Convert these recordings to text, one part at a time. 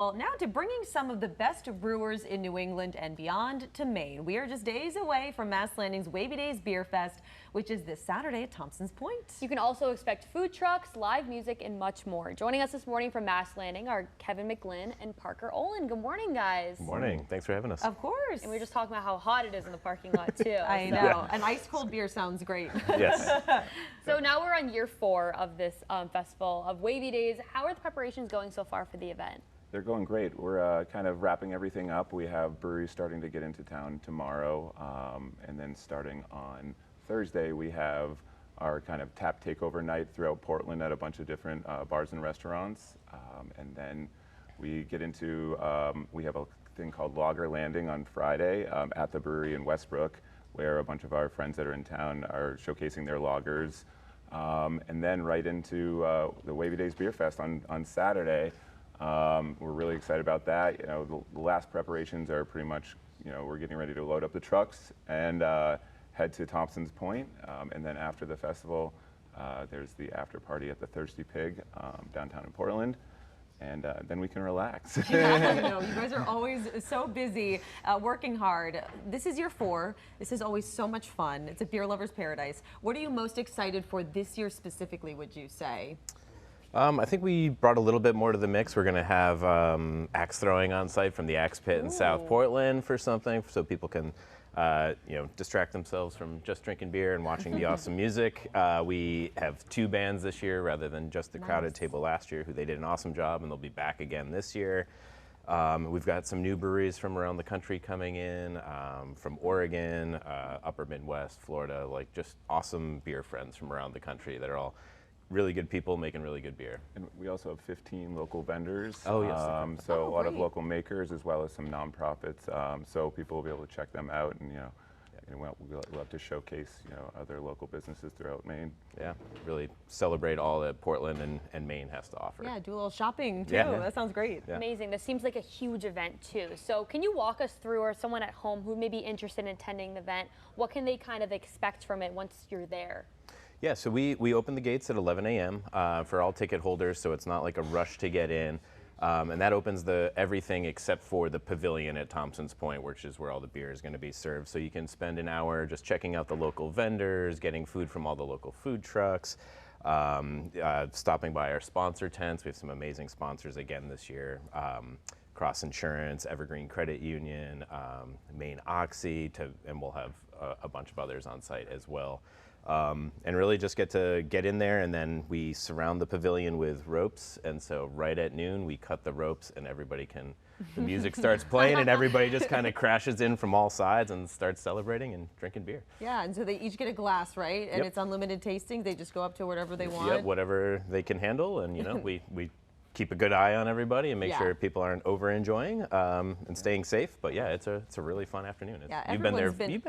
Well, now to bringing some of the best brewers in New England and beyond to Maine. We are just days away from Mast Landing's Wavy Days Beer Fest, which is this Saturday at Thompson's Point. You can also expect food trucks, live music, and much more. Joining us this morning from Mast Landing are Kevin McGlynn and Parker Olin. Good morning, guys. Good morning. Thanks for having us. Of course. And we were just talking about how hot it is in the parking lot, too. I know. Yeah. An ice cold beer sounds great. Yes. So now we're on year 4 of this festival of Wavy Days. How are the preparations going so far for the event? They're going great. We're kind of wrapping everything up. We have breweries starting to get into town tomorrow, and then starting on Thursday, we have our kind of tap takeover night throughout Portland at a bunch of different bars and restaurants. And then we get into, we have a thing called Lager Landing on Friday at the brewery in Westbrook, where a bunch of our friends that are in town are showcasing their lagers. And then right into the Wavy Days Beer Fest on Saturday. We're really excited about that. You know, the last preparations are pretty much, you know, we're getting ready to load up the trucks and head to Thompson's Point. And then after the festival, there's the after party at the Thirsty Pig downtown in Portland. And then we can relax. Yeah, I know. You guys are always so busy, working hard. This is year 4. This is always so much fun. It's a beer lover's paradise. What are you most excited for this year specifically, would you say? I think we brought a little bit more to the mix. We're going to have axe throwing on site from the Axe Pit in South Portland for something, so people can you know, distract themselves from just drinking beer and watching the awesome music. We have 2 bands this year rather than just the Crowded Table last year, who they did an awesome job, and they'll be back again this year. We've got some new breweries from around the country coming in, from Oregon, Upper Midwest, Florida, like just awesome beer friends from around the country that are all really good people making really good beer. And we also have 15 local vendors. Oh, yes. So a lot of local makers as well as some nonprofits. So people will be able to check them out, and we'll love to showcase other local businesses throughout Maine. Yeah, really celebrate all that Portland and Maine has to offer. Yeah, do a little shopping too. Yeah. That sounds great. Yeah. Amazing. This seems like a huge event too. So can you walk us through, or someone at home who may be interested in attending the event, what can they kind of expect from it once you're there? Yeah, so we open the gates at 11 a.m. For all ticket holders, so it's not like a rush to get in. And that opens everything except for the pavilion at Thompson's Point, which is where all the beer is going to be served. So you can spend an hour just checking out the local vendors, getting food from all the local food trucks, stopping by our sponsor tents. We have some amazing sponsors again this year. Cross Insurance, Evergreen Credit Union, Maine Oxy, and we'll have a bunch of others on site as well. And really just get in there, and then we surround the pavilion with ropes, and so right at noon we cut the ropes and the music starts playing and everybody just kind of crashes in from all sides and starts celebrating and drinking beer. Yeah, and so they each get a glass, right? And it's unlimited tasting. They just go up to whatever they want. Yep, whatever they can handle, and we keep a good eye on everybody and make sure people aren't over enjoying and staying safe. But yeah, it's a really fun afternoon. You've been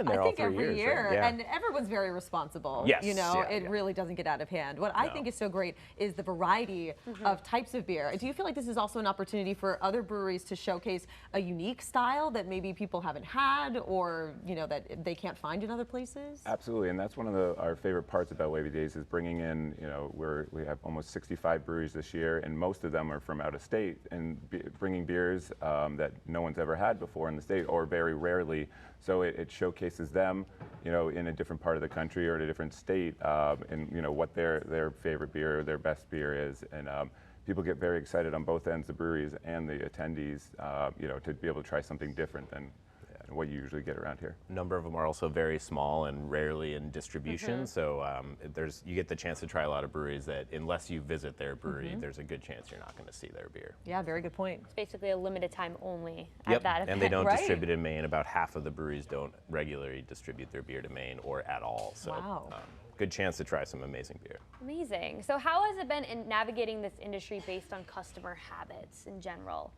there all 3 every years. year, Right? Yeah. and everyone's very responsible. Yes. It really doesn't get out of hand. What I think is so great is the variety of types of beer. Do you feel like this is also an opportunity for other breweries to showcase a unique style that maybe people haven't had, or that they can't find in other places? Absolutely, and that's one of our favorite parts about Wavy Days is bringing in. We have almost 65 breweries this year, and most of them are from out of state, and bringing beers that no one's ever had before in the state, or very rarely. So it showcases them, in a different part of the country or in a different state, and what their favorite beer, their best beer is, and people get very excited on both ends, the breweries and the attendees, to be able to try something different than what you usually get around here. A number of them are also very small and rarely in distribution, so you get the chance to try a lot of breweries that, unless you visit their brewery, there's a good chance you're not going to see their beer. Yeah, very good point. It's basically a limited time only at that event. And they don't distribute in Maine. About half of the breweries don't regularly distribute their beer to Maine or at all. So good chance to try some amazing beer. Amazing. So how has it been in navigating this industry based on customer habits in general?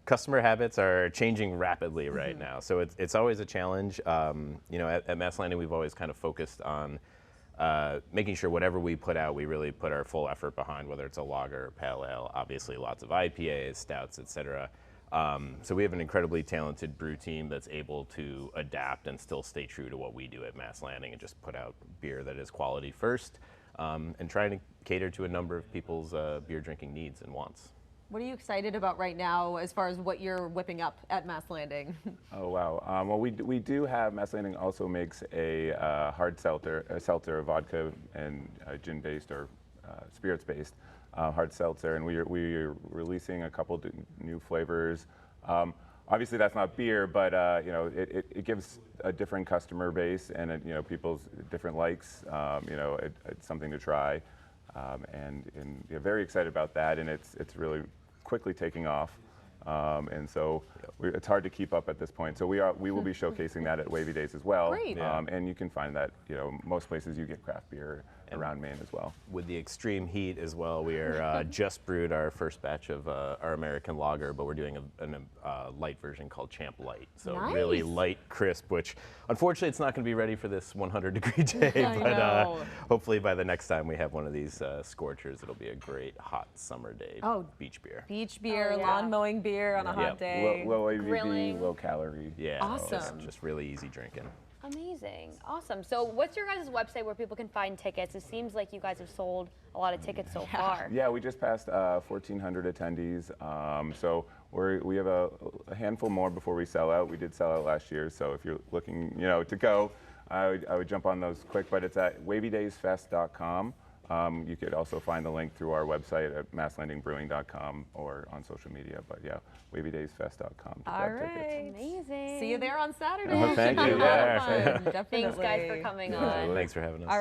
Customer habits are changing rapidly right now, so it's always a challenge. At Mast Landing, we've always kind of focused on making sure whatever we put out, we really put our full effort behind, whether it's a lager or pale ale, obviously lots of IPAs, stouts, etc. So we have an incredibly talented brew team that's able to adapt and still stay true to what we do at Mast Landing and just put out beer that is quality first, and trying to cater to a number of people's beer drinking needs and wants. What are you excited about right now as far as what you're whipping up at Mast Landing? Oh wow! Well, we do have Mast Landing also makes a hard seltzer, a vodka and gin-based or spirits-based hard seltzer, and we're releasing a couple new flavors. Obviously, that's not beer, but you know, it gives a different customer base and you know, people's different likes. You know, it's something to try, and yeah, very excited about that. And it's really quickly taking off, and so it's hard to keep up at this point. So we will be showcasing that at Wavy Days as well. Great. And you can find that, you know, most places you get craft beer around Maine as well. With the extreme heat as well, we are just brewed our first batch of our American lager, but we're doing a light version called Champ Light. So really light, crisp, which unfortunately it's not going to be ready for this 100-degree day, but hopefully by the next time we have one of these scorchers, it'll be a great hot summer day beach beer. Beach beer, lawn mowing beer on a hot day. Low ABV, Grilling. low calorie. Yeah, Awesome. just really easy drinking. Amazing. Awesome. So what's your guys' website where people can find tickets? It seems like you guys have sold a lot of tickets so far. Yeah, we just passed 1,400 attendees. So we have a handful more before we sell out. We did sell out last year, so if you're looking, you know, to go, I would jump on those quick. But it's at wavydaysfest.com. You could also find the link through our website at mastlandingbrewing.com or on social media. But yeah, wavydaysfest.com. All right. Amazing. See you there on Saturday. Thank you. Definitely. Thanks, guys, for coming on. Thanks for having us. All right.